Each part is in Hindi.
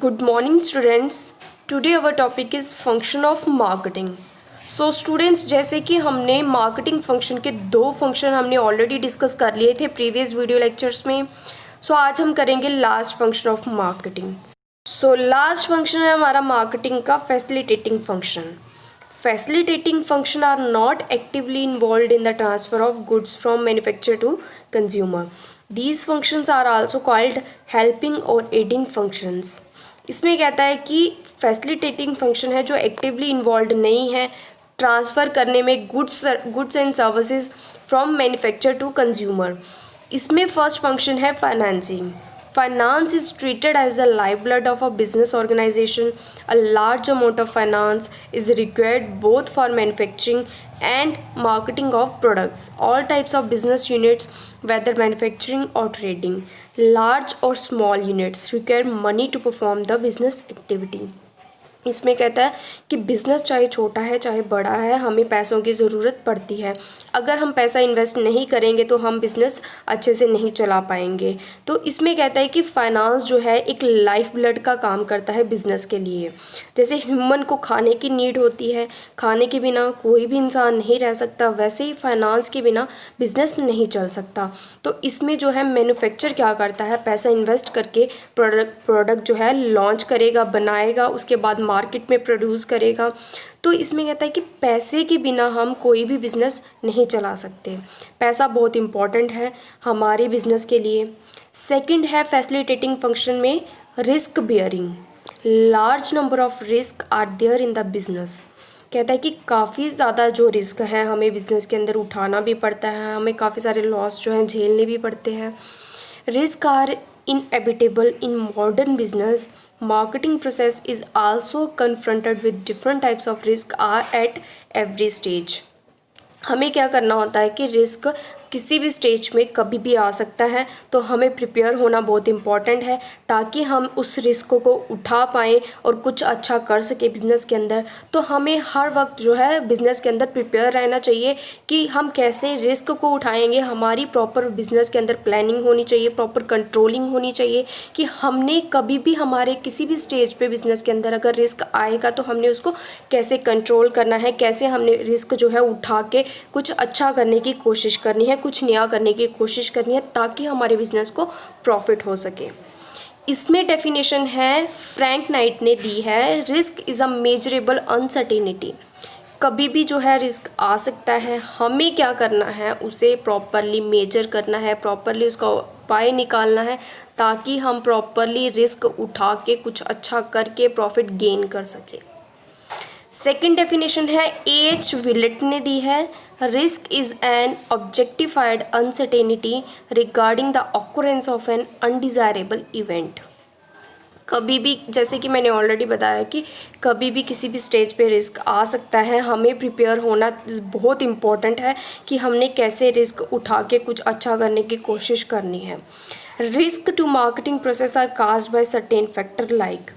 Good morning students. Today our topic is function of marketing. So students, जैसे कि हमने मार्केटिंग फंक्शन के दो फंक्शन हमने ऑलरेडी डिस्कस कर लिए थे प्रीवियस वीडियो लेक्चर्स में. सो आज हम करेंगे last function of marketing. So last function है हमारा मार्केटिंग का facilitating function. Facilitating function are not actively involved in the transfer of goods from manufacturer to consumer. These functions are also called helping or aiding functions. इसमें कहता है कि फैसिलिटेटिंग फंक्शन है जो एक्टिवली इन्वॉल्व नहीं है ट्रांसफ़र करने में goods and services from manufacture to consumer. इसमें फर्स्ट फंक्शन है financing. Finance is treated as the lifeblood of a business organization. A large amount of finance is required both for manufacturing and marketing of products. All types of business units, whether manufacturing or trading, large or small units, require money to perform the business activity. इसमें कहता है कि बिज़नेस चाहे छोटा है चाहे बड़ा है हमें पैसों की ज़रूरत पड़ती है. अगर हम पैसा इन्वेस्ट नहीं करेंगे तो हम बिज़नेस अच्छे से नहीं चला पाएंगे. तो इसमें कहता है कि फाइनेंस जो है एक लाइफ ब्लड का काम करता है बिज़नेस के लिए. जैसे ह्यूमन को खाने की नीड होती है, खाने के बिना कोई भी इंसान नहीं रह सकता, वैसे ही फाइनेंस के बिना बिज़नेस नहीं चल सकता. तो इसमें जो है मैन्युफैक्चर क्या करता है, पैसा इन्वेस्ट करके प्रोडक्ट जो है लॉन्च करेगा, बनाएगा, उसके बाद मार्केट में प्रोड्यूस करेगा. तो इसमें कहता है कि पैसे के बिना हम कोई भी बिज़नेस नहीं चला सकते. पैसा बहुत इम्पॉर्टेंट है हमारे बिज़नेस के लिए. सेकंड है फैसिलिटेटिंग फंक्शन में risk bearing. Large number of risk are there in the business. कहता है कि काफ़ी ज़्यादा जो रिस्क है हमें बिज़नेस के अंदर उठाना भी पड़ता है, हमें काफ़ी सारे लॉस जो हैं झेलने भी पड़ते हैं. Risk are inevitable in modern business. Marketing process is also confronted with different types of risk are at every stage. हमें क्या करना होता है कि रिस्क किसी भी स्टेज में कभी भी आ सकता है, तो हमें प्रिपेयर होना बहुत इम्पॉर्टेंट है ताकि हम उस रिस्क को उठा पाएँ और कुछ अच्छा कर सके बिज़नेस के अंदर. तो हमें हर वक्त जो है बिज़नेस के अंदर प्रिपेयर रहना चाहिए कि हम कैसे रिस्क को उठाएंगे. हमारी प्रॉपर बिज़नेस के अंदर प्लानिंग होनी चाहिए, प्रॉपर कंट्रोलिंग होनी चाहिए कि हमने कभी भी हमारे किसी भी स्टेज पे बिज़नेस के अंदर अगर रिस्क आएगा तो हमने उसको कैसे कंट्रोल करना है, कैसे हमने रिस्क जो है उठा के कुछ अच्छा करने की कोशिश करनी है, कुछ नया करने की कोशिश करनी है ताकि हमारे बिज़नेस को प्रॉफिट हो सके. इसमें डेफिनेशन है फ्रैंक नाइट ने दी है, risk is a measurable uncertainty. कभी भी जो है रिस्क आ सकता है, हमें क्या करना है उसे प्रॉपरली मेजर करना है, प्रॉपरली उसका उपाय निकालना है ताकि हम प्रॉपरली रिस्क उठा के कुछ अच्छा करके प्रॉफिट गेन कर सके. सेकेंड डेफिनेशन है एच विलेट ने दी है, risk is an objectified uncertainty regarding the occurrence of an undesirable event. कभी भी, जैसे कि मैंने ऑलरेडी बताया कि कभी भी किसी भी स्टेज पे रिस्क आ सकता है, हमें प्रिपेयर होना बहुत इम्पॉर्टेंट है कि हमने कैसे रिस्क उठा के कुछ अच्छा करने की कोशिश करनी है. Risk to marketing process are caused by certain factor like.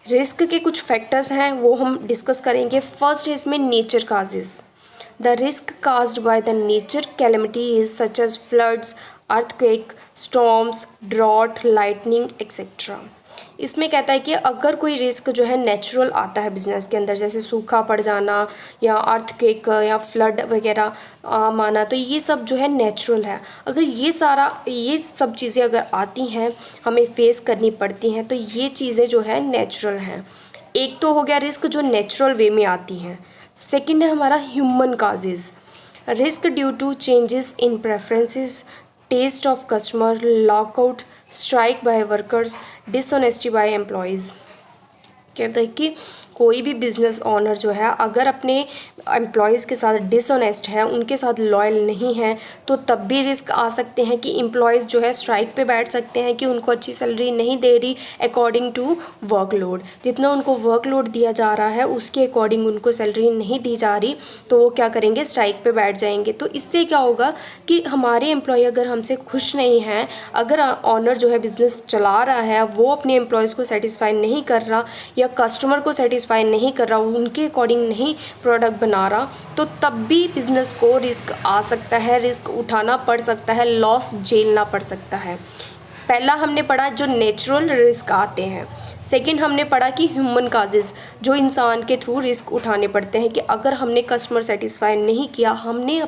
Risk के कुछ फैक्टर्स हैं वो हम डिस्कस करेंगे. फर्स्ट है इसमें nature causes. The risk caused by the nature calamity is such as floods, earthquake, storms, drought, lightning etcetera. इसमें कहता है कि अगर कोई रिस्क जो है नेचुरल आता है बिज़नेस के अंदर, जैसे सूखा पड़ जाना या अर्थक्वेक या फ्लड वगैरह आना, तो ये सब जो है नेचुरल है. अगर ये सब चीज़ें अगर आती हैं हमें फेस करनी पड़ती हैं तो ये चीज़ें जो है नेचुरल हैं. एक तो हो गया रिस्क जो नेचुरल वे में आती हैं. सेकेंड है हमारा human causes. Risk due to changes in preferences, taste of customer, lockout, strike by workers, dishonesty by employees. कहते हैं कि कोई भी बिज़नेस ओनर जो है अगर अपने एम्प्लॉयज़ के साथ डिसऑनेस्ट है, उनके साथ लॉयल नहीं है, तो तब भी रिस्क आ सकते हैं कि एम्प्लॉयज़ जो है स्ट्राइक पे बैठ सकते हैं कि उनको अच्छी सैलरी नहीं दे रही अकॉर्डिंग टू वर्कलोड. जितना उनको वर्कलोड दिया जा रहा है उसके अकॉर्डिंग उनको सैलरी नहीं दी जा रही, तो वो क्या करेंगे, स्ट्राइक पे बैठ जाएंगे. तो इससे क्या होगा कि हमारे एम्प्लॉय अगर हमसे खुश नहीं हैं, अगर ऑनर जो है बिज़नेस चला रहा है वो अपने एम्प्लॉयज़ को सेटिस्फाई नहीं कर रहा या कस्टमर को सेटिस्फाई नहीं कर रहा, उनके अकॉर्डिंग नहीं प्रोडक्ट बना रहा, तो तब भी बिज़नेस को रिस्क आ सकता है, रिस्क उठाना पड़ सकता है, लॉस झेलना पड़ सकता है. पहला हमने पढ़ा जो नेचुरल रिस्क आते हैं. सेकंड हमने पढ़ा कि ह्यूमन काजेज़, जो इंसान के थ्रू रिस्क उठाने पड़ते हैं कि अगर हमने कस्टमर सेटिस्फाई नहीं किया, हमने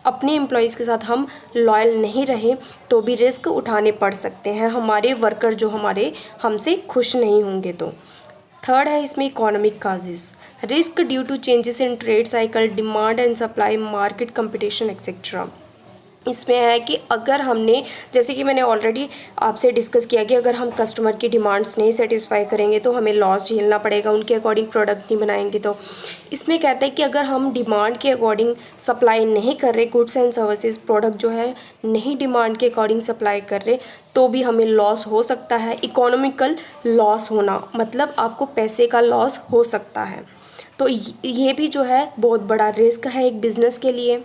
अपने एम्प्लॉयज़ के साथ हम लॉयल नहीं रहे, तो भी रिस्क उठाने पड़ सकते हैं हमारे वर्कर जो हमारे हमसे खुश नहीं होंगे तो। थर्ड है इसमें economic causes, risk due to changes in trade cycle, demand and supply, market competition etcetera. इसमें है कि अगर हमने, जैसे कि मैंने ऑलरेडी आपसे डिस्कस किया कि अगर हम कस्टमर की डिमांड्स नहीं सेटिस्फाई करेंगे तो हमें लॉस झेलना पड़ेगा, उनके अकॉर्डिंग प्रोडक्ट नहीं बनाएंगे तो। इसमें कहता है कि अगर हम डिमांड के अकॉर्डिंग सप्लाई नहीं कर रहे, गुड्स एंड सर्विसेज प्रोडक्ट जो है नहीं डिमांड के अकॉर्डिंग सप्लाई कर रहे, तो भी हमें लॉस हो सकता है। इकोनॉमिकल लॉस होना मतलब आपको पैसे का लॉस हो सकता है, तो ये भी जो है बहुत बड़ा रिस्क है एक बिज़नेस के लिए।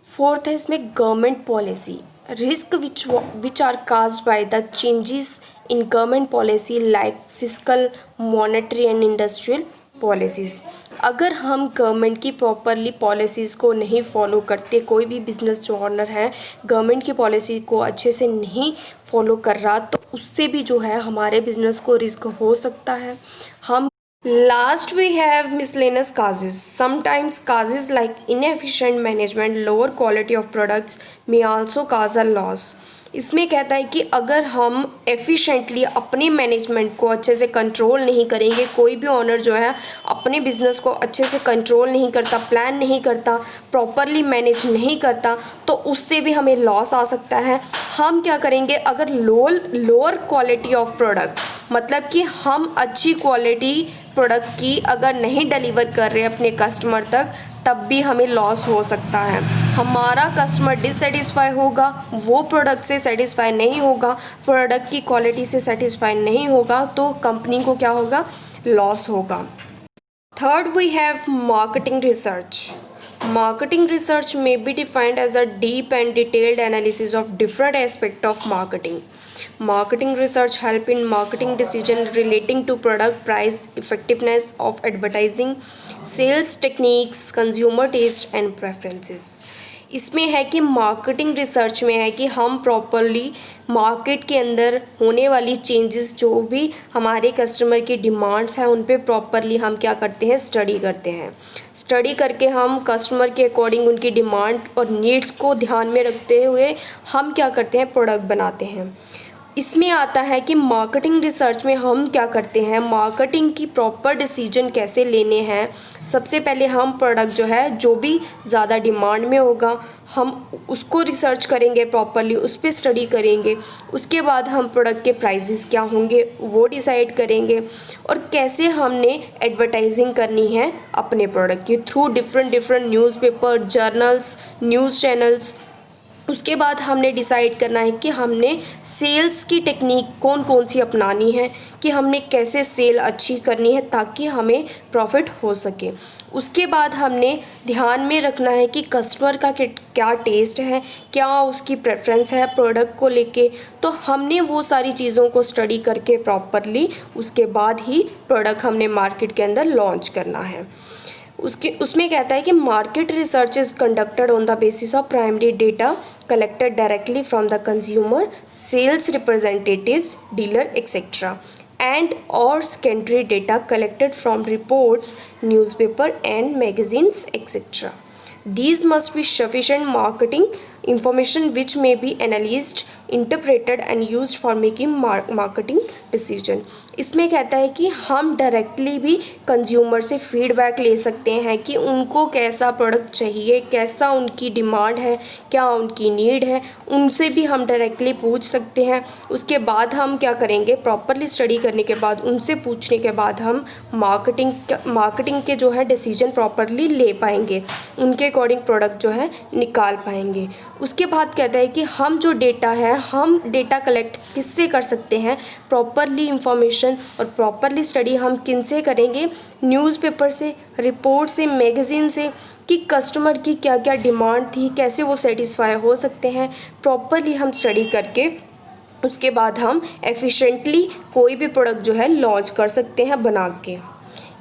फोर्थ है इसमें government policy, risk which are caused by the changes in government policy like fiscal, monetary and industrial policies. अगर हम गवर्नमेंट की प्रॉपरली पॉलिसीज़ को नहीं फॉलो करते, कोई भी बिजनेस जो ऑनर है गवर्नमेंट की पॉलिसी को अच्छे से नहीं फॉलो कर रहा, तो उससे भी जो है हमारे बिजनेस को रिस्क हो सकता है। हम Last we have miscellaneous causes. Sometimes causes like inefficient management, lower quality of products may also cause a loss. इसमें कहता है कि अगर हम एफिशिएंटली अपने मैनेजमेंट को अच्छे से कंट्रोल नहीं करेंगे, कोई भी ऑनर जो है अपने बिजनेस को अच्छे से कंट्रोल नहीं करता, प्लान नहीं करता, प्रॉपरली मैनेज नहीं करता, तो उससे भी हमें लॉस आ सकता है। हम क्या करेंगे, अगर लोअर क्वालिटी ऑफ प्रोडक्ट, मतलब कि हम अच्छी क्वालिटी प्रोडक्ट की अगर नहीं डिलीवर कर रहे अपने कस्टमर तक, तब भी हमें लॉस हो सकता है। हमारा कस्टमर डिससेटिस्फाई होगा, वो प्रोडक्ट से सेटिस्फाई नहीं होगा, प्रोडक्ट की क्वालिटी से सेटिस्फाई नहीं होगा, तो कंपनी को क्या होगा, लॉस होगा। Third we have marketing research. Marketing research may be defined as a deep and detailed analysis of different aspects of marketing. Marketing research help in marketing decision relating to product price, effectiveness of advertising, sales techniques, consumer taste and preferences. इसमें है कि मार्केटिंग रिसर्च में है कि हम प्रॉपरली मार्केट के अंदर होने वाली चेंजेस, जो भी हमारे कस्टमर की डिमांड्स हैं, उन पे प्रॉपरली हम क्या करते हैं, स्टडी करते हैं। स्टडी करके हम कस्टमर के अकॉर्डिंग उनकी डिमांड और नीड्स को ध्यान में रखते हुए हम क्या करते हैं, प्रोडक्ट बनाते हैं। इसमें आता है कि मार्केटिंग रिसर्च में हम क्या करते हैं, मार्केटिंग की प्रॉपर डिसीजन कैसे लेने हैं। सबसे पहले हम प्रोडक्ट जो है, जो भी ज़्यादा डिमांड में होगा, हम उसको रिसर्च करेंगे प्रॉपरली, उस पर स्टडी करेंगे। उसके बाद हम प्रोडक्ट के प्राइसेस क्या होंगे वो डिसाइड करेंगे, और कैसे हमने एडवर्टाइजिंग करनी है अपने प्रोडक्ट की through different newspaper, journals, news channels. उसके बाद हमने डिसाइड करना है कि हमने सेल्स की टेक्निक कौन कौन सी अपनानी है, कि हमने कैसे सेल अच्छी करनी है ताकि हमें प्रॉफिट हो सके। उसके बाद हमने ध्यान में रखना है कि कस्टमर का क्या टेस्ट है, क्या उसकी प्रेफरेंस है प्रोडक्ट को लेके। तो हमने वो सारी चीज़ों को स्टडी करके प्रॉपरली उसके बाद ही प्रोडक्ट हमने मार्केट के अंदर लॉन्च करना है। उसमें कहता है कि market research is conducted on the basis of primary data collected directly from the consumer, sales representatives, dealer, etc. and or secondary data collected from reports, newspaper and magazines, etc. These must be sufficient marketing information which may be analyzed, interpreted and used for making marketing decision. इसमें कहता है कि हम डायरेक्टली भी कंज्यूमर से फीडबैक ले सकते हैं कि उनको कैसा प्रोडक्ट चाहिए, कैसा उनकी डिमांड है, क्या उनकी नीड है, उनसे भी हम डायरेक्टली पूछ सकते हैं। उसके बाद हम क्या करेंगे, प्रॉपरली स्टडी करने के बाद, उनसे पूछने के बाद हम मार्केटिंग के जो है डिसीजन प्रॉपरली ले पाएंगे, उनके अकॉर्डिंग प्रोडक्ट जो है निकाल पाएंगे। उसके बाद कहता है कि हम जो डेटा है, हम डेटा कलेक्ट किससे कर सकते हैं, प्रॉपरली इंफॉर्मेशन और प्रॉपरली स्टडी हम किन से करेंगे, न्यूज़पेपर से, रिपोर्ट से, मैगज़ीन से, कि कस्टमर की क्या क्या डिमांड थी, कैसे वो सेटिस्फाई हो सकते हैं। प्रॉपरली हम स्टडी करके उसके बाद हम एफिशिएंटली कोई भी प्रोडक्ट जो है लॉन्च कर सकते हैं बना के।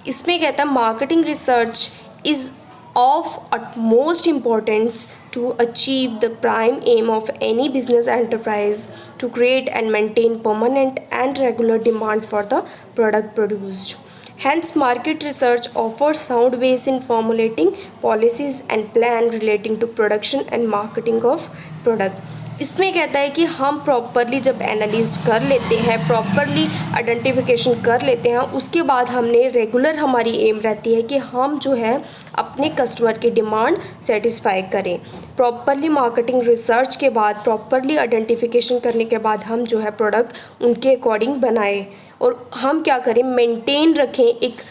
इसमें कहता है marketing research is of utmost importance to achieve the prime aim of any business enterprise to create and maintain permanent and regular demand for the product produced. Hence, market research offers sound ways in formulating policies and plan relating to production and marketing of product. इसमें कहता है कि हम प्रॉपरली जब एनालिज कर लेते हैं, प्रॉपरली आइडेंटिफिकेशन कर लेते हैं, उसके बाद हमने रेगुलर हमारी एम रहती है कि हम जो है अपने कस्टमर की डिमांड सेटिस्फाई करें। प्रॉपरली मार्केटिंग रिसर्च के बाद, प्रॉपरली आइडेंटिफिकेशन करने के बाद हम जो है प्रोडक्ट उनके अकॉर्डिंग बनाएं और हम क्या करें, मेंटेन रखें, एक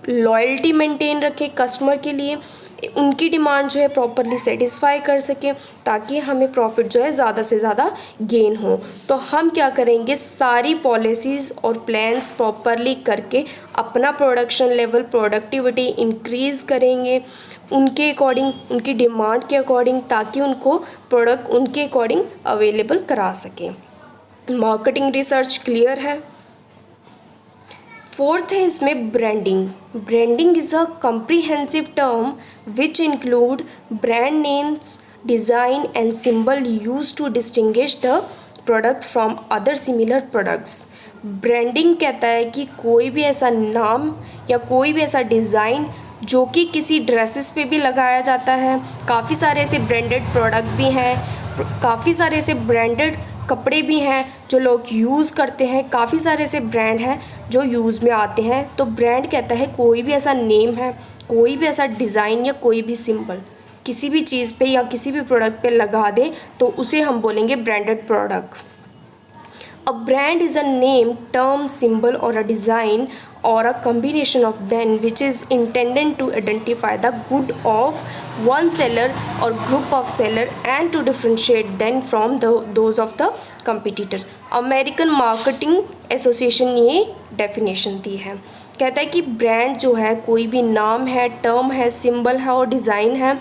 लॉयल्टी मेंटेन रखें कस्टमर के लिए, उनकी डिमांड जो है प्रॉपरली सेटिस्फाई कर सकें ताकि हमें प्रॉफिट जो है ज़्यादा से ज़्यादा गेन हो। तो हम क्या करेंगे, सारी पॉलिसीज़ और प्लान्स प्रॉपरली करके अपना प्रोडक्शन लेवल, प्रोडक्टिविटी इंक्रीज़ करेंगे उनके अकॉर्डिंग, उनकी डिमांड के अकॉर्डिंग, ताकि उनको प्रोडक्ट उनके अकॉर्डिंग अवेलेबल करा सकें। मार्केटिंग रिसर्च क्लियर है। फोर्थ है इसमें branding. Branding is a comprehensive term which include brand names, design and symbol use to distinguish the product from other similar products. Branding कहता है कि कोई भी ऐसा नाम या कोई भी ऐसा डिज़ाइन जो कि किसी ड्रेसेस पे भी लगाया जाता है। काफ़ी सारे ऐसे ब्रांडेड प्रोडक्ट भी हैं, काफ़ी सारे ऐसे ब्रांडेड कपड़े भी हैं जो लोग यूज़ करते हैं, काफ़ी सारे ऐसे ब्रांड हैं जो यूज़ में आते हैं। तो ब्रांड कहता है कोई भी ऐसा नेम है, कोई भी ऐसा डिज़ाइन या कोई भी सिंबल किसी भी चीज़ पे या किसी भी प्रोडक्ट पे लगा दें तो उसे हम बोलेंगे branded product. A brand is a name, term, symbol or a design or a combination of them which is intended to identify the good of one seller or group of seller and to differentiate them from those of the competitor. American Marketing Association ने ये डेफिनेशन दी है। कहता है कि ब्रांड जो है कोई भी नाम है, टर्म है, सिंबल है और डिज़ाइन है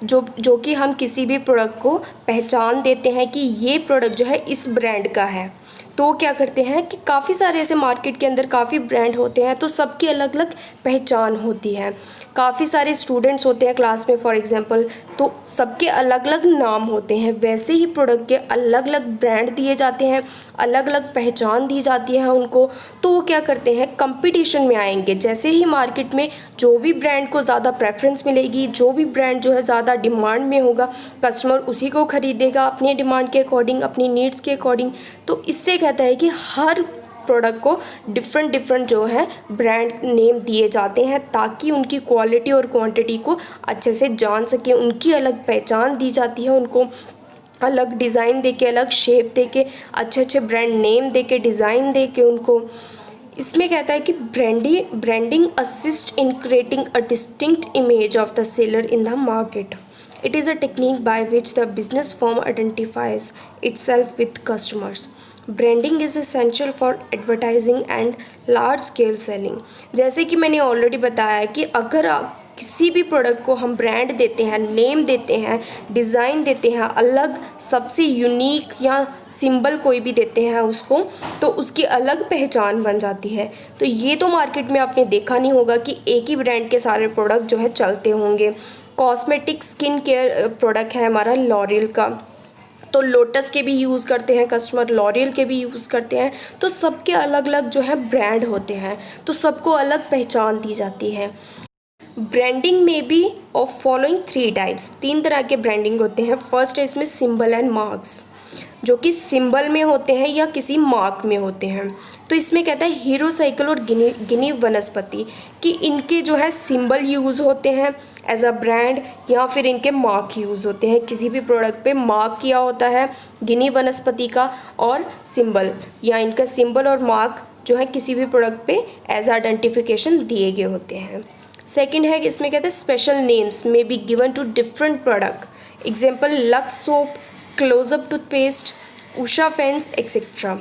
जो कि हम किसी भी प्रोडक्ट को पहचान देते हैं कि ये प्रोडक्ट जो है इस ब्रांड का है। तो क्या करते हैं कि काफ़ी सारे ऐसे मार्केट के अंदर काफ़ी ब्रांड होते हैं तो सबकी अलग अलग पहचान होती है। काफ़ी सारे स्टूडेंट्स होते हैं क्लास में फॉर एग्जांपल, तो सबके अलग अलग नाम होते हैं। वैसे ही प्रोडक्ट के अलग अलग ब्रांड दिए जाते हैं, अलग अलग पहचान दी जाती है उनको। तो वो क्या करते हैं, कंपटीशन में आएंगे। जैसे ही मार्केट में जो भी ब्रांड को ज़्यादा प्रेफरेंस मिलेगी, जो भी ब्रांड जो है ज़्यादा डिमांड में होगा, कस्टमर उसी को ख़रीदेगा अपनी डिमांड के अकॉर्डिंग, अपनी नीड्स के अकॉर्डिंग। तो इससे कहता है कि हर प्रोडक्ट को डिफरेंट जो है ब्रांड नेम दिए जाते हैं ताकि उनकी क्वालिटी और क्वांटिटी को अच्छे से जान सकें। उनकी अलग पहचान दी जाती है, उनको अलग डिज़ाइन देके, अलग शेप देके, अच्छे ब्रांड नेम देके, डिज़ाइन देके उनको। इसमें कहता है कि branding assist in creating a distinct image of the seller in the market. It is a technique by which the business firm identifies itself with customers. Branding is essential for advertising and large scale selling. जैसे कि मैंने ऑलरेडी बताया कि अगर किसी भी प्रोडक्ट को हम ब्रांड देते हैं, नेम देते हैं, डिज़ाइन देते हैं, अलग सबसे यूनिक या सिंबल कोई भी देते हैं उसको, तो उसकी अलग पहचान बन जाती है। तो ये तो मार्केट में आपने देखा नहीं होगा कि एक ही ब्रांड के सारे प्रोडक्ट जो है चलते होंगे। कॉस्मेटिक स्किन केयर प्रोडक्ट है हमारा लॉरियल का, तो लोटस के भी यूज़ करते हैं कस्टमर, लॉरियल के भी यूज़ करते हैं। तो सबके अलग अलग जो है ब्रांड होते हैं, तो सबको अलग पहचान दी जाती है। ब्रांडिंग में भी ऑफ फॉलोइंग 3 टाइप्स, 3 तरह के ब्रांडिंग होते हैं। फर्स्ट है इसमें सिंबल एंड मार्क्स, जो कि सिंबल में होते हैं या किसी मार्क में होते हैं। तो इसमें कहता है हीरो साइकिल और गिनी वनस्पति कि इनके जो है सिंबल यूज़ होते हैं एज अ ब्रांड, या फिर इनके मार्क यूज़ होते हैं। किसी भी प्रोडक्ट पे मार्क किया होता है गिनी वनस्पति का और सिंबल, या इनका सिंबल और मार्क जो है किसी भी प्रोडक्ट पे एज आइडेंटिफिकेशन दिए गए होते हैं। सेकंड है इसमें कहते हैं special names may be given to different product, example Lux soap, Closeup toothpaste, Usha fans etcetera.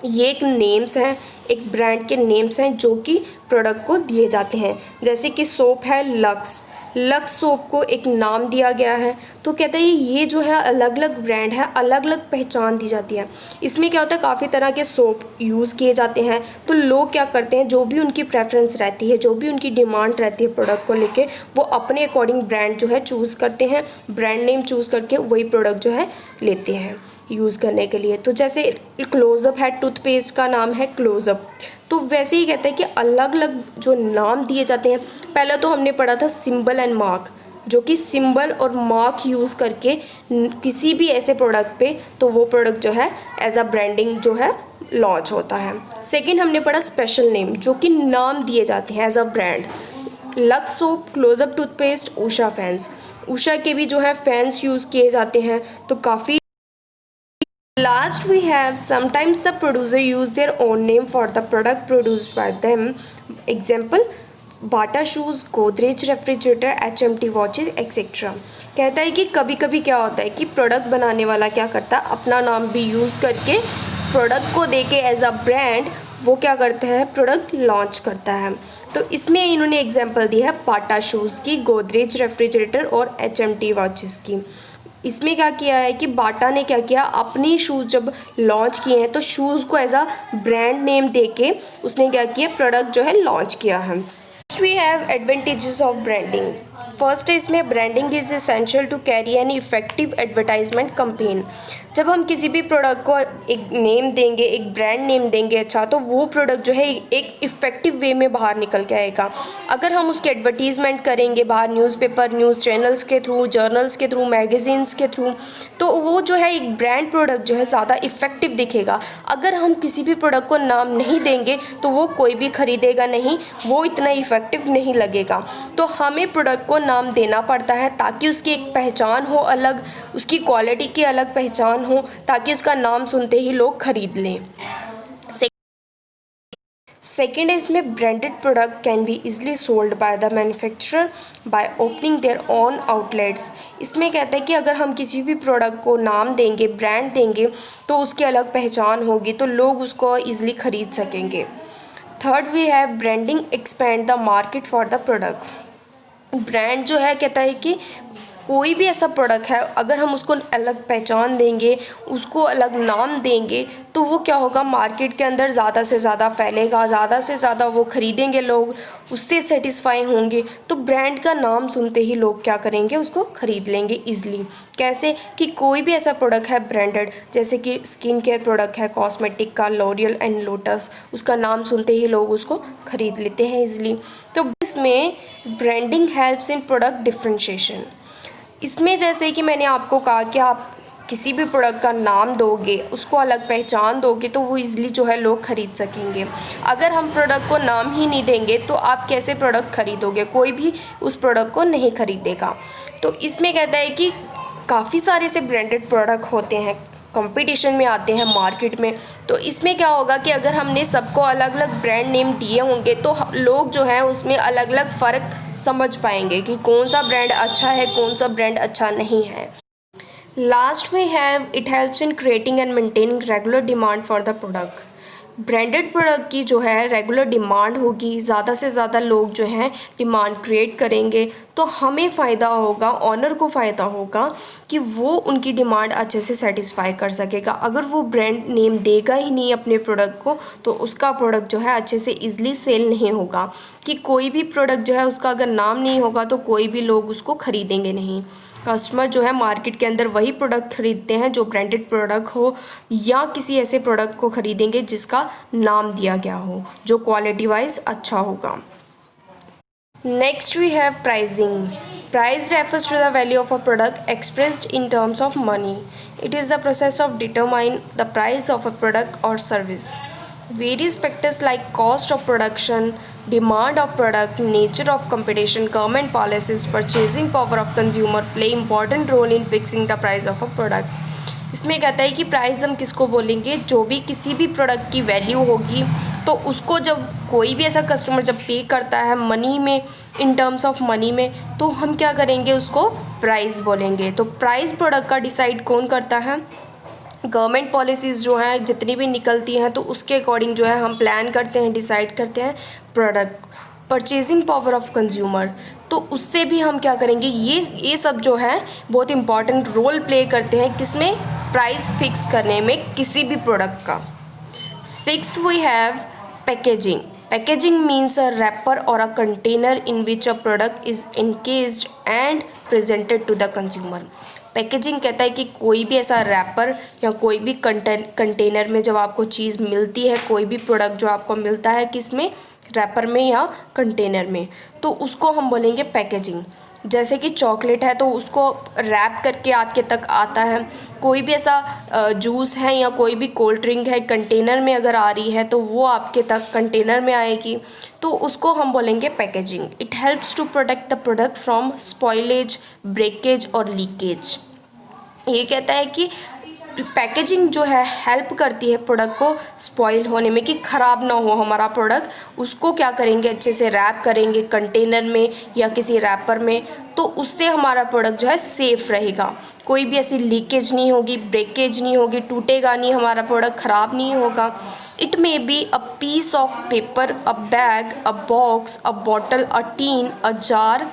ये एक नेम्स हैं एक ब्रांड के नेम्स हैं जो कि प्रोडक्ट को दिए जाते हैं। जैसे कि सोप है लक्स, लक्स सोप को एक नाम दिया गया है। तो कहते हैं ये जो है अलग अलग ब्रांड है, अलग अलग पहचान दी जाती है। इसमें क्या होता है, काफ़ी तरह के सोप यूज़ किए जाते हैं। तो लोग क्या करते हैं, जो भी उनकी प्रेफरेंस रहती है, जो भी उनकी डिमांड रहती है प्रोडक्ट को लेके, वो अपने अकॉर्डिंग ब्रांड जो है चूज़ करते हैं, ब्रांड नेम चूज़ करके वही प्रोडक्ट जो है लेते हैं यूज़ करने के लिए। तो जैसे क्लोज़अप है, टूथपेस्ट का नाम है क्लोज़अप। तो वैसे ही कहते हैं कि अलग अलग जो नाम दिए जाते हैं। पहले तो हमने पढ़ा था सिंबल एंड मार्क, जो कि सिंबल और मार्क यूज़ करके किसी भी ऐसे प्रोडक्ट पे तो वो प्रोडक्ट जो है एज अ ब्रांडिंग जो है लॉन्च होता है। सेकंड हमने पढ़ा स्पेशल नेम, जो कि नाम दिए जाते हैं as a brand. Lux soap, Closeup toothpaste, Usha fans, Usha के भी जो है फैंस यूज़ किए जाते हैं। तो काफ़ी Last we have sometimes the producer use their own name for the product produced by them. Example Bata shoes, Godrej refrigerator, HMT watches etcetera. कहता है कि कभी कभी क्या होता है कि प्रोडक्ट बनाने वाला क्या करता है, अपना नाम भी यूज़ करके प्रोडक्ट को देके एज अ ब्रांड वो क्या करता है, प्रोडक्ट लॉन्च करता है। तो इसमें इन्होंने एग्जांपल दी है बाटा शूज़ की, गोदरेज रेफ्रिजरेटर और HMT वॉचेस की। इसमें क्या किया है कि बाटा ने क्या किया, अपनी शूज़ जब लॉन्च किए हैं तो शूज़ को एज अ ब्रांड नेम देके उसने क्या किया, प्रोडक्ट जो है लॉन्च किया है। Next we have advantages of branding. First है इसमें branding is essential to carry an effective advertisement campaign. जब हम किसी भी प्रोडक्ट को एक नेम देंगे, एक ब्रांड नेम देंगे अच्छा, तो वो प्रोडक्ट जो है एक इफ़ेक्टिव वे में बाहर निकल के आएगा। अगर हम उसकी एडवर्टीज़मेंट करेंगे बाहर न्यूज़पेपर, न्यूज़ चैनल्स के थ्रू, जर्नल्स के थ्रू, मैगजीन्स के थ्रू, तो वो जो है एक ब्रांड प्रोडक्ट जो है ज़्यादा इफ़ेक्टिव दिखेगा। अगर हम किसी भी प्रोडक्ट को नाम नहीं देंगे तो वो कोई भी खरीदेगा नहीं, वो इतना इफ़ेक्टिव नहीं लगेगा। तो हमें प्रोडक्ट को नाम देना पड़ता है ताकि उसकी एक पहचान हो अलग, उसकी क्वालिटी की अलग पहचान हो, ताकि उसका नाम सुनते ही लोग खरीद लें। सेकेंड है इसमें branded product can be easily sold by the manufacturer by opening their own outlets. इसमें कहता है कि अगर हम किसी भी प्रोडक्ट को नाम देंगे, ब्रांड देंगे, तो उसकी अलग पहचान होगी, तो लोग उसको ईज़िली खरीद सकेंगे। Third we have branding expand the market for the product. Brand जो है कहता है कि कोई भी ऐसा प्रोडक्ट है, अगर हम उसको अलग पहचान देंगे, उसको अलग नाम देंगे, तो वो क्या होगा, मार्केट के अंदर ज़्यादा से ज़्यादा फैलेगा, ज़्यादा से ज़्यादा वो ख़रीदेंगे, लोग उससे सेटिस्फाई होंगे। तो ब्रांड का नाम सुनते ही लोग क्या करेंगे, उसको ख़रीद लेंगे ईज़िली। कैसे कि कोई भी ऐसा प्रोडक्ट है ब्रांडेड, जैसे कि स्किन केयर प्रोडक्ट है कॉस्मेटिक का, लॉरियल एंड लोटस, उसका नाम सुनते ही लोग उसको ख़रीद लेते हैं ईज़िली। तो इसमें branding helps in product differentiation. इसमें जैसे कि मैंने आपको कहा कि आप किसी भी प्रोडक्ट का नाम दोगे, उसको अलग पहचान दोगे, तो वो इजीली जो है लोग ख़रीद सकेंगे। अगर हम प्रोडक्ट को नाम ही नहीं देंगे तो आप कैसे प्रोडक्ट ख़रीदोगे, कोई भी उस प्रोडक्ट को नहीं ख़रीदेगा। तो इसमें कहता है कि काफ़ी सारे से ब्रांडेड प्रोडक्ट होते हैं, कंपटीशन में आते हैं मार्केट में। तो इसमें क्या होगा कि अगर हमने सबको अलग अलग ब्रांड नेम दिए होंगे तो लोग जो हैं उसमें अलग अलग फ़र्क समझ पाएंगे कि कौन सा ब्रांड अच्छा है, कौन सा ब्रांड अच्छा नहीं है। लास्ट में have it helps in creating and maintaining regular demand for the product. Branded product की जो है रेगुलर डिमांड होगी, ज़्यादा से ज़्यादा लोग जो हैं डिमांड क्रिएट करेंगे, तो हमें फ़ायदा होगा, ऑनर को फ़ायदा होगा कि वो उनकी डिमांड अच्छे से सेटिस्फाई कर सकेगा। अगर वो ब्रांड नेम देगा ही नहीं अपने प्रोडक्ट को तो उसका प्रोडक्ट जो है अच्छे से ईज़िली सेल नहीं होगा। कि कोई भी प्रोडक्ट जो है उसका अगर नाम नहीं होगा तो कोई भी लोग उसको ख़रीदेंगे नहीं। कस्टमर जो है मार्केट के अंदर वही प्रोडक्ट खरीदते हैं जो ब्रांडेड प्रोडक्ट हो, या किसी ऐसे प्रोडक्ट को ख़रीदेंगे जिसका नाम दिया गया हो, जो क्वालिटी वाइज अच्छा होगा। Next we have pricing. Price refers to the value of a product expressed in terms of money. It is the process of determining the price of a product or service. Various factors like cost of production, demand of product, nature of competition, government policies, purchasing power of consumer play important role in fixing the price of a product. इसमें कहता है कि प्राइस हम किसको बोलेंगे, जो भी किसी भी प्रोडक्ट की वैल्यू होगी तो उसको जब कोई भी ऐसा कस्टमर जब पे करता है मनी में, इन टर्म्स ऑफ मनी में, तो हम क्या करेंगे, उसको प्राइस बोलेंगे। तो प्राइस प्रोडक्ट का डिसाइड कौन करता है, गवर्नमेंट पॉलिसीज़ जो हैं जितनी भी निकलती हैं तो उसके अकॉर्डिंग जो है हम प्लान करते हैं, डिसाइड करते हैं product. Purchasing power of consumer, तो उससे भी हम क्या करेंगे, ये सब जो है बहुत इंपॉर्टेंट रोल प्ले करते हैं किसमें, प्राइस फिक्स करने में किसी भी प्रोडक्ट का। Sixth we have packaging. Packaging means a wrapper और a container in which a product is encased and presented to the consumer. Packaging कहता है कि कोई भी ऐसा रैपर या कोई भी कंटेनर में जब आपको चीज़ मिलती है, कोई भी प्रोडक्ट जो आपको मिलता है किस में, रैपर में या कंटेनर में, तो उसको हम बोलेंगे पैकेजिंग। जैसे कि चॉकलेट है तो उसको रैप करके आपके तक आता है, कोई भी ऐसा जूस है या कोई भी कोल्ड ड्रिंक है कंटेनर में अगर आ रही है तो वो आपके तक कंटेनर में आएगी, तो उसको हम बोलेंगे packaging. It helps to protect the product from spoilage, breakage और लीकेज। ये कहता है कि पैकेजिंग जो है हेल्प करती है प्रोडक्ट को स्पॉइल होने में, कि ख़राब ना हो हमारा प्रोडक्ट, उसको क्या करेंगे, अच्छे से रैप करेंगे कंटेनर में या किसी रैपर में, तो उससे हमारा प्रोडक्ट जो है सेफ़ रहेगा, कोई भी ऐसी लीकेज नहीं होगी, ब्रेकेज नहीं होगी, टूटेगा नहीं, हमारा प्रोडक्ट ख़राब नहीं होगा। It may be a piece of paper, a bag, a box, a bottle, a tin, a jar,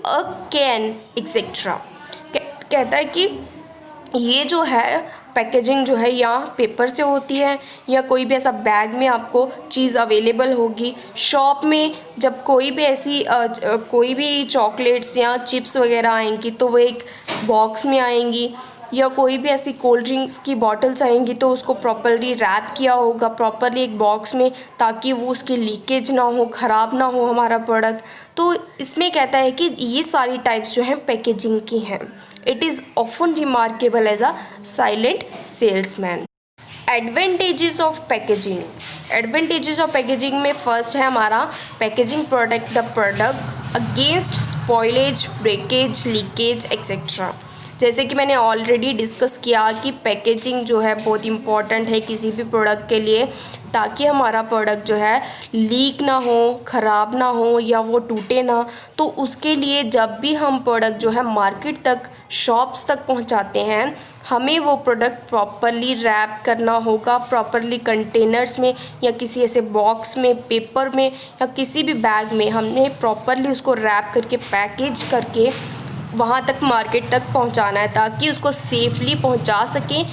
a can etcetera. कहता है कि ये जो है पैकेजिंग जो है या पेपर से होती है या कोई भी ऐसा बैग में आपको चीज़ अवेलेबल होगी। शॉप में जब कोई भी ऐसी कोई भी चॉकलेट्स या चिप्स वगैरह आएंगी तो वो एक बॉक्स में आएंगी, या कोई भी ऐसी कोल्ड ड्रिंक्स की बॉटल्स आएंगी तो उसको प्रॉपरली रैप किया होगा प्रॉपरली एक बॉक्स में, ताकि वो उसकी लीकेज ना हो, ख़राब ना हो हमारा प्रोडक्ट। तो इसमें कहता है कि ये सारी टाइप्स जो हैं पैकेजिंग की हैं। It is often remarkable as a silent salesman. Advantages of packaging. Advantages of packaging में फर्स्ट है हमारा packaging protect the product against spoilage, breakage, leakage etcetera. जैसे कि मैंने ऑलरेडी डिस्कस किया कि पैकेजिंग जो है बहुत इंपॉर्टेंट है किसी भी प्रोडक्ट के लिए, ताकि हमारा प्रोडक्ट जो है लीक ना हो, ख़राब ना हो या वो टूटे ना। तो उसके लिए जब भी हम प्रोडक्ट जो है मार्केट तक, शॉप्स तक पहुंचाते हैं, हमें वो प्रोडक्ट प्रॉपरली रैप करना होगा, प्रॉपरली कंटेनर्स में या किसी ऐसे बॉक्स में, पेपर में या किसी भी बैग में हमें प्रॉपरली उसको रैप करके पैकेज करके वहाँ तक मार्केट तक पहुँचाना है, ताकि उसको सेफली पहुँचा सकें,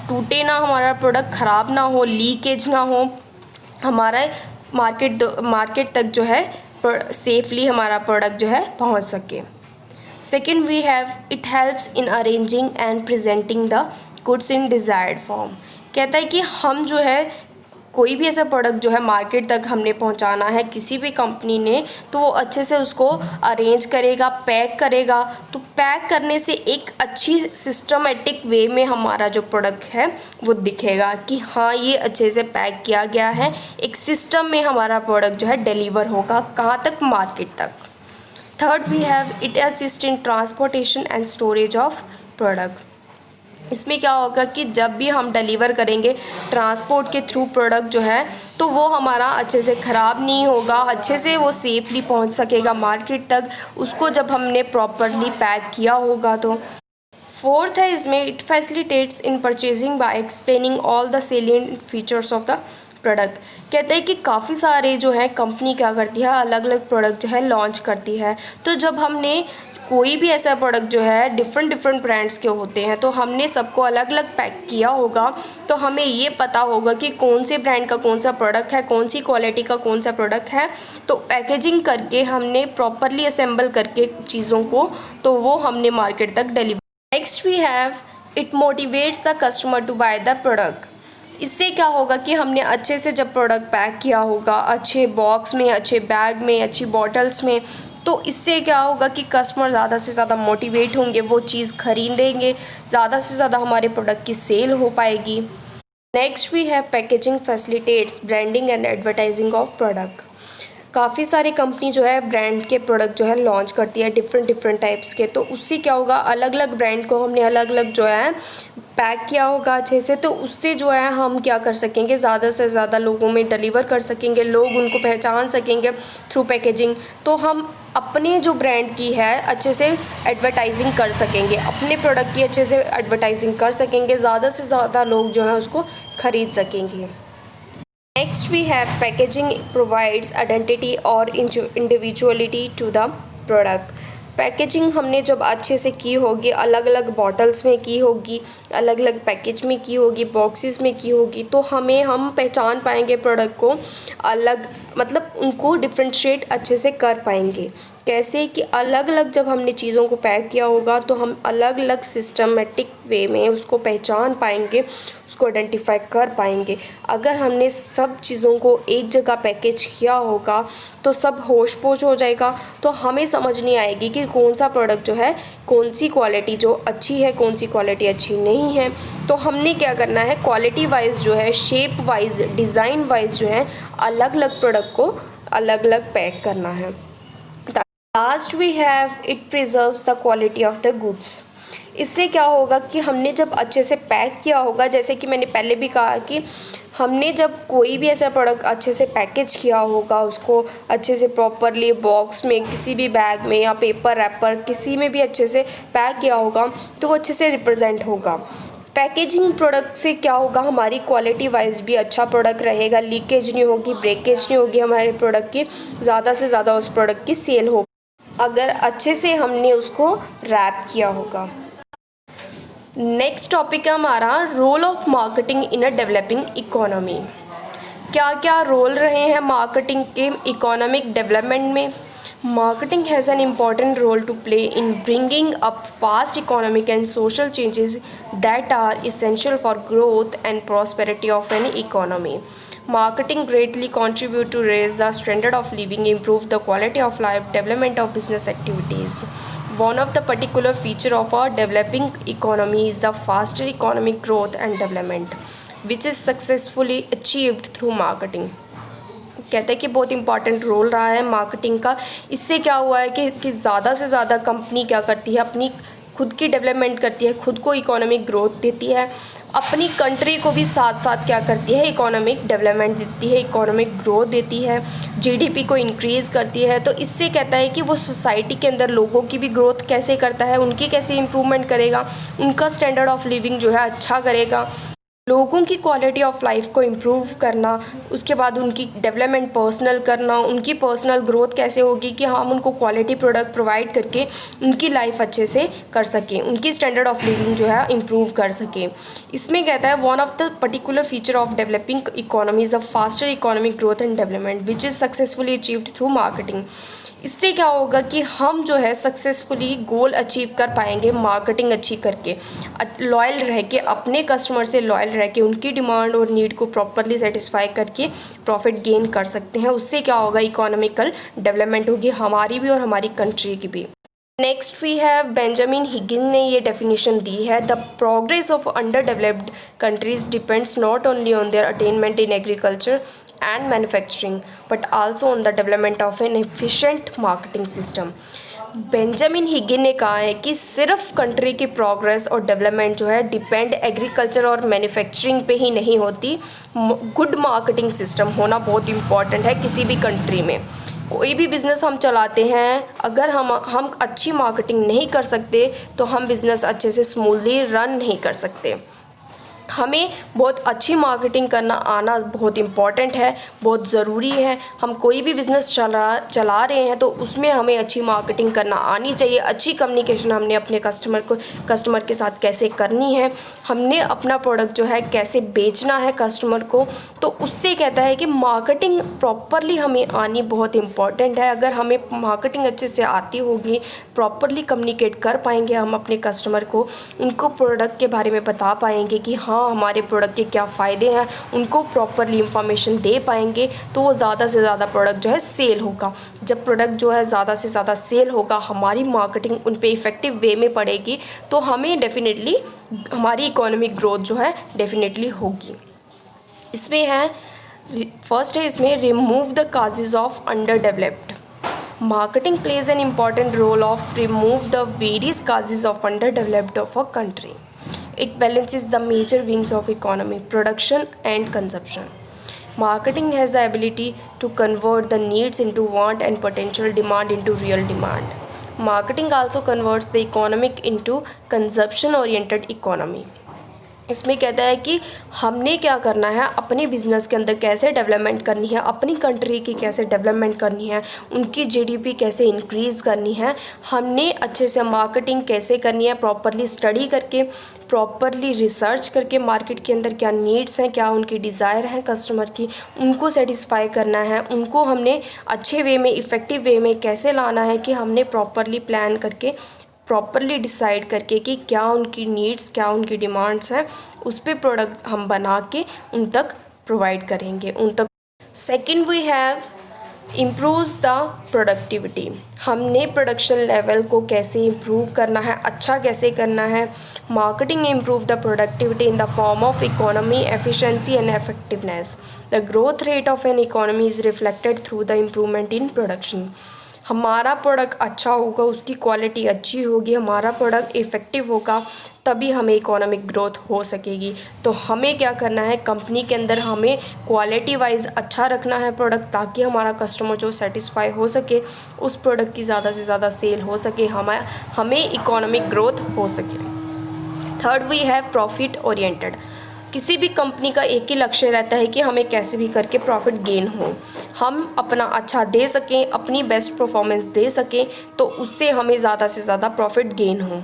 टूटे ना हमारा प्रोडक्ट, ख़राब ना हो, लीकेज ना हो, हमारा मार्केट तक जो है सेफली हमारा प्रोडक्ट जो है पहुँच सके। Second we have it helps in arranging and presenting the goods in desired form. कहता है कि हम जो है कोई भी ऐसा प्रोडक्ट जो है मार्केट तक हमने पहुंचाना है किसी भी कंपनी ने, तो वो अच्छे से उसको अरेंज करेगा, पैक करेगा। तो पैक करने से एक अच्छी सिस्टमेटिक वे में हमारा जो प्रोडक्ट है वो दिखेगा कि हाँ ये अच्छे से पैक किया गया है, एक सिस्टम में हमारा प्रोडक्ट जो है डिलीवर होगा कहाँ तक, मार्केट तक। Third we have it assist in transportation and storage of product. इसमें क्या होगा कि जब भी हम डिलीवर करेंगे ट्रांसपोर्ट के थ्रू प्रोडक्ट जो है, तो वो हमारा अच्छे से ख़राब नहीं होगा, अच्छे से वो सेफली पहुंच सकेगा मार्केट तक, उसको जब हमने प्रॉपरली पैक किया होगा। तो फोर्थ है इसमें it facilitates in purchasing by explaining all the salient features of the product. कहते हैं कि काफ़ी सारे जो है कंपनी क्या करती है, अलग अलग प्रोडक्ट जो है लॉन्च करती है। तो जब हमने कोई भी ऐसा प्रोडक्ट जो है डिफरेंट ब्रांड्स के होते हैं, तो हमने सबको अलग अलग पैक किया होगा, तो हमें ये पता होगा कि कौन से ब्रांड का कौन सा प्रोडक्ट है, कौन सी क्वालिटी का कौन सा प्रोडक्ट है। तो पैकेजिंग करके हमने प्रॉपरली असेंबल करके चीज़ों को, तो वो हमने मार्केट तक deliver. Next we have it motivates the customer to buy the product. इससे क्या होगा कि हमने अच्छे से जब प्रोडक्ट पैक किया होगा, अच्छे बॉक्स में, अच्छे बैग में, अच्छी बॉटल्स में, तो इससे क्या होगा कि कस्टमर ज़्यादा से ज़्यादा मोटिवेट होंगे, वो चीज़ खरीदेंगे, ज़्यादा से ज़्यादा हमारे प्रोडक्ट की सेल हो पाएगी। Next we have packaging facilitates branding and advertising of product. काफ़ी सारी कंपनी जो है ब्रांड के प्रोडक्ट जो है लॉन्च करती है डिफरेंट टाइप्स के। तो उससे क्या होगा, अलग अलग ब्रांड को हमने अलग अलग जो है पैक किया होगा अच्छे से, तो उससे जो है हम क्या कर सकेंगे, ज़्यादा से ज़्यादा लोगों में डिलीवर कर सकेंगे, लोग उनको पहचान सकेंगे थ्रू पैकेजिंग। तो हम अपने जो ब्रांड की है अच्छे से एडवर्टाइजिंग कर सकेंगे, अपने प्रोडक्ट की अच्छे से एडवर्टाइजिंग कर सकेंगे, ज़्यादा से ज़्यादा लोग जो है उसको ख़रीद सकेंगे। Next we have packaging provides identity or individuality to the product। Packaging हमने जब अच्छे से की होगी, अलग अलग बॉटल्स में की होगी, अलग अलग पैकेज में की होगी, बॉक्सेस में की होगी, तो हम पहचान पाएंगे प्रोडक्ट को अलग, मतलब उनको डिफ्रेंशिएट अच्छे से कर पाएंगे। कैसे कि अलग अलग जब हमने चीज़ों को पैक किया होगा तो हम अलग अलग सिस्टमेटिक वे में उसको पहचान पाएंगे, उसको आइडेंटिफाई कर पाएंगे। अगर हमने सब चीज़ों को एक जगह पैकेज किया होगा तो सब होश पोश हो जाएगा, तो हमें समझ नहीं आएगी कि कौन सा प्रोडक्ट जो है, कौन सी क्वालिटी जो अच्छी है, कौन सी क्वालिटी अच्छी नहीं है। तो हमने क्या करना है, क्वालिटी वाइज जो है, शेप वाइज, डिज़ाइन वाइज जो है अलग अलग प्रोडक्ट को अलग अलग पैक करना है। Last we have it preserves the quality of the goods. इससे क्या होगा कि हमने जब अच्छे से पैक किया होगा, जैसे कि मैंने पहले भी कहा कि हमने जब कोई भी ऐसा प्रोडक्ट अच्छे से पैकेज किया होगा, उसको अच्छे से प्रॉपरली बॉक्स में, किसी भी बैग में या पेपर रैपर किसी में भी अच्छे से पैक किया होगा, तो वो अच्छे से रिप्रेजेंट होगा। पैकेजिंग प्रोडक्ट से क्या होगा, हमारी क्वालिटी वाइज भी अच्छा प्रोडक्ट रहेगा, लीकेज नहीं होगी, ब्रेकेज नहीं होगी हमारे प्रोडक्ट की, ज़्यादा से ज़्यादा उस प्रोडक्ट की सेल हो अगर अच्छे से हमने उसको रैप किया होगा। नेक्स्ट टॉपिक है हमारा role of marketing in a developing economy. क्या क्या रोल रहे हैं मार्केटिंग के इकोनॉमिक डेवलपमेंट में। Marketing has an important role to play in bringing up fast economic and social changes that are essential for growth and prosperity of an economy. Marketing greatly contribute to raise the standard of living, improve the quality of life, development of business activities. One of the particular feature of a developing economy is the faster economic growth and development, which is successfully achieved through marketing. कहते हैं कि बहुत इंपॉर्टेंट रोल रहा है मार्केटिंग का। इससे क्या हुआ है कि ज़्यादा से ज़्यादा कंपनी क्या करती है, अपनी खुद की डेवलपमेंट करती है, खुद को इकोनॉमिक ग्रोथ देती है, अपनी कंट्री को भी साथ साथ क्या करती है, इकोनॉमिक डेवलपमेंट देती है, इकोनॉमिक ग्रोथ देती है, जीडीपी को इंक्रीज़ करती है। तो इससे कहता है कि वो सोसाइटी के अंदर लोगों की भी ग्रोथ कैसे करता है, उनकी कैसे इम्प्रूवमेंट करेगा, उनका स्टैंडर्ड ऑफ लिविंग जो है अच्छा करेगा, लोगों की क्वालिटी ऑफ लाइफ को इम्प्रूव करना, उसके बाद उनकी डेवलपमेंट पर्सनल करना, उनकी पर्सनल ग्रोथ कैसे होगी कि हम उनको क्वालिटी प्रोडक्ट प्रोवाइड करके उनकी लाइफ अच्छे से कर सकें, उनकी स्टैंडर्ड ऑफ लिविंग जो है इम्प्रूव कर सकें। इसमें कहता है one of the particular feature of developing economy is a faster economic growth and development which is successfully achieved through marketing. इससे क्या होगा कि हम जो है सक्सेसफुली गोल अचीव कर पाएंगे मार्केटिंग अच्छी करके, लॉयल रह के, अपने कस्टमर से लॉयल रह के, उनकी डिमांड और नीड को प्रॉपरली सेटिस्फाई करके प्रॉफिट गेन कर सकते हैं। उससे क्या होगा, इकोनॉमिकल डेवलपमेंट होगी हमारी भी और हमारी कंट्री की भी। Next we have Benjamin Higgin ने ये डेफिनेशन दी है, the progress of under developed countries depends not only on their attainment in agriculture and manufacturing but also on the development of an efficient marketing system। Benjamin Higgin ने कहा है कि सिर्फ कंट्री की प्रोग्रेस और डेवलपमेंट जो है डिपेंड एग्रीकल्चर और मैन्युफैक्चरिंग पे ही नहीं होती, गुड मार्केटिंग सिस्टम होना बहुत इंपॉर्टेंट है किसी भी कंट्री में। कोई भी बिज़नेस हम चलाते हैं, अगर हम अच्छी मार्केटिंग नहीं कर सकते तो हम बिज़नेस अच्छे से स्मूथली रन नहीं कर सकते। हमें बहुत अच्छी मार्केटिंग करना आना बहुत इम्पॉर्टेंट है, बहुत ज़रूरी है। हम कोई भी बिज़नेस चला रहे हैं तो उसमें हमें अच्छी मार्केटिंग करना आनी चाहिए, अच्छी कम्युनिकेशन हमने अपने कस्टमर के साथ कैसे करनी है, हमने अपना प्रोडक्ट जो है कैसे बेचना है कस्टमर को। तो उससे कहता है कि मार्केटिंग प्रॉपरली हमें आनी बहुत इम्पॉर्टेंट है। अगर हमें मार्केटिंग अच्छे से आती होगी, प्रॉपरली कम्युनिकेट कर पाएंगे हम अपने कस्टमर को, उनको प्रोडक्ट के बारे में बता पाएंगे कि हाँ हमारे प्रोडक्ट के क्या फ़ायदे हैं, उनको प्रॉपरली इंफॉर्मेशन दे पाएंगे, तो वो ज़्यादा से ज़्यादा प्रोडक्ट जो है सेल होगा। जब प्रोडक्ट जो है ज़्यादा से ज़्यादा सेल होगा, हमारी मार्केटिंग उन पे इफ़ेक्टिव वे में पड़ेगी, तो हमें डेफिनेटली हमारी इकोनॉमिक ग्रोथ जो है डेफिनेटली होगी। इसमें है फर्स्ट है इसमें remove the causes of under developed. Marketing plays an important role of remove the various causes of under developed of a country. It balances the major wings of economy, production and consumption. Marketing has the ability to convert the needs into want and potential demand into real demand. Marketing also converts the economic into consumption oriented economy. इसमें कहता है कि हमने क्या करना है, अपने बिज़नेस के अंदर कैसे डेवलपमेंट करनी है, अपनी कंट्री की कैसे डेवलपमेंट करनी है, उनकी जीडीपी कैसे इंक्रीज़ करनी है, हमने अच्छे से मार्केटिंग कैसे करनी है, प्रॉपरली स्टडी करके, प्रॉपरली रिसर्च करके मार्केट के अंदर क्या नीड्स हैं, क्या उनकी डिज़ायर हैं कस्टमर की, उनको सेटिस्फाई करना है, उनको हमने अच्छे वे में, इफ़ेक्टिव वे में कैसे लाना है कि हमने प्रॉपरली प्लान करके, प्रॉपरली डिसाइड करके कि क्या उनकी नीड्स, क्या उनकी डिमांड्स हैं, उस पे प्रोडक्ट हम बना के उन तक प्रोवाइड करेंगे, उन तक। Second we have improves the productivity. हमने प्रोडक्शन लेवल को कैसे इम्प्रूव करना है, अच्छा कैसे करना है। Marketing improve the productivity in the form of economy, efficiency and effectiveness. The growth rate of an economy is reflected through the improvement in production. हमारा प्रोडक्ट अच्छा होगा, उसकी क्वालिटी अच्छी होगी, हमारा प्रोडक्ट इफ़ेक्टिव होगा, तभी हमें इकोनॉमिक ग्रोथ हो सकेगी। तो हमें क्या करना है, कंपनी के अंदर हमें क्वालिटी वाइज अच्छा रखना है प्रोडक्ट, ताकि हमारा कस्टमर जो सेटिस्फाई हो सके, उस प्रोडक्ट की ज़्यादा से ज़्यादा सेल हो सके, हमें इकोनॉमिक ग्रोथ हो सके। Third we have profit oriented. किसी भी कंपनी का एक ही लक्ष्य रहता है कि हमें कैसे भी करके प्रॉफिट गेन हो, हम अपना अच्छा दे सकें, अपनी बेस्ट परफॉर्मेंस दे सकें, तो उससे हमें ज़्यादा से ज़्यादा प्रॉफिट गेन हो।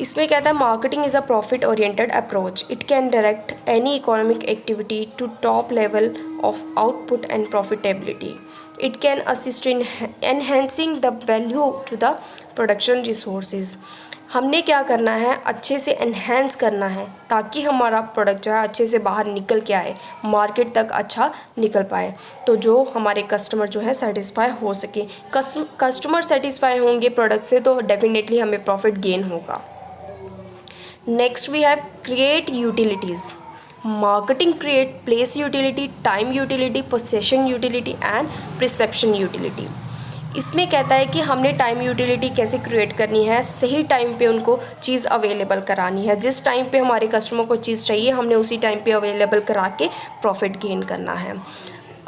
इसमें कहता है marketing is a profit oriented approach. It can direct any economic activity to top level of output and profitability. It can assist in enhancing the value to the production resources. हमने क्या करना है, अच्छे से एनहेंस करना है, ताकि हमारा प्रोडक्ट जो है अच्छे से बाहर निकल के आए, मार्केट तक अच्छा निकल पाए, तो जो हमारे कस्टमर जो है सेटिस्फाई हो सके। कस्टमर सेटिस्फाई होंगे प्रोडक्ट से तो डेफिनेटली हमें प्रॉफिट गेन होगा। Next we have create utilities. Marketing create place utility, time utility, possession utility and perception utility. इसमें कहता है कि हमने टाइम यूटिलिटी कैसे क्रिएट करनी है, सही टाइम पे उनको चीज़ अवेलेबल करानी है। जिस टाइम पे हमारे कस्टमर को चीज़ चाहिए, हमने उसी टाइम पे अवेलेबल करा के प्रॉफिट गेन करना है।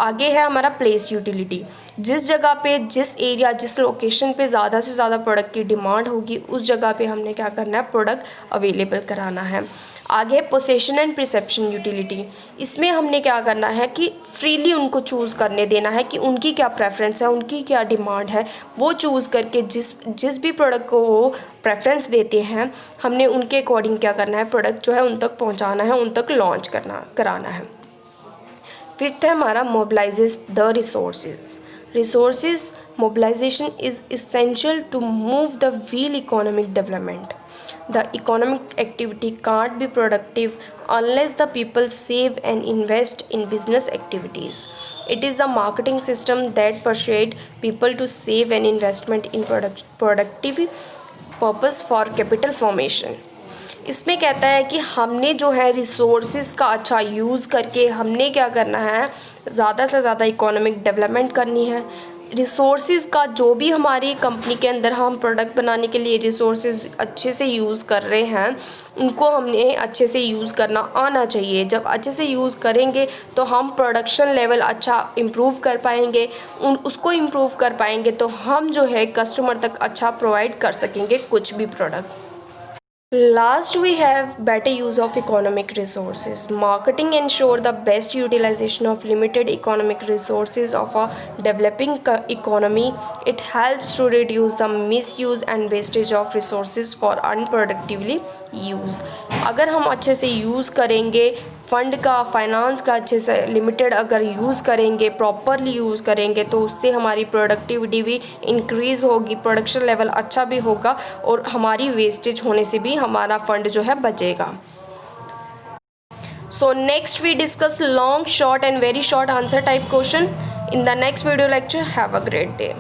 आगे है हमारा प्लेस यूटिलिटी। जिस जगह पे, जिस एरिया, जिस लोकेशन पे ज़्यादा से ज़्यादा प्रोडक्ट की डिमांड होगी, उस जगह पे हमने क्या करना है, प्रोडक्ट अवेलेबल कराना है। आगे पोसेशन एंड परसेप्शन यूटिलिटी। इसमें हमने क्या करना है कि फ्रीली उनको चूज़ करने देना है कि उनकी क्या प्रेफरेंस है, उनकी क्या डिमांड है, वो चूज़ करके जिस भी प्रोडक्ट को वो प्रेफरेंस देते हैं, हमने उनके अकॉर्डिंग क्या करना है, प्रोडक्ट जो है उन तक पहुंचाना है, उन तक लॉन्च कराना है। फिफ्थ है हमारा mobilises the resources mobilization is essential to move the wheel economic development. The economic activity can't be productive unless the people save and invest in business activities. It is the marketing system that persuade people to save and investment in productive purpose for capital formation. इसमें कहता है कि हमने जो है रिसोर्सेज का अच्छा यूज़ करके हमने क्या करना है, ज़्यादा से ज़्यादा इकोनॉमिक डेवलपमेंट करनी है। रिसोर्सेज का जो भी हमारी कंपनी के अंदर हम प्रोडक्ट बनाने के लिए रिसोर्सेज अच्छे से यूज़ कर रहे हैं, उनको हमने अच्छे से यूज़ करना आना चाहिए। जब अच्छे से यूज़ करेंगे तो हम प्रोडक्शन लेवल अच्छा इम्प्रूव कर पाएंगे, उसको इम्प्रूव कर पाएंगे तो हम जो है कस्टमर तक अच्छा प्रोवाइड कर सकेंगे कुछ भी product. Last, we have better use of economic resources. Marketing ensure the best utilization of limited economic resources of a developing economy. It helps to reduce the misuse and wastage of resources for unproductively use. अगर हम अच्छे से यूज़ करेंगे फ़ंड का, फाइनेंस का अच्छे से लिमिटेड अगर यूज़ करेंगे, प्रॉपरली यूज़ करेंगे, तो उससे हमारी प्रोडक्टिविटी भी इंक्रीज़ होगी, प्रोडक्शन लेवल अच्छा भी होगा और हमारी वेस्टेज होने से भी हमारा फंड जो है बचेगा। So next we discuss long, short and very short answer type question in the next video lecture. Have a great day.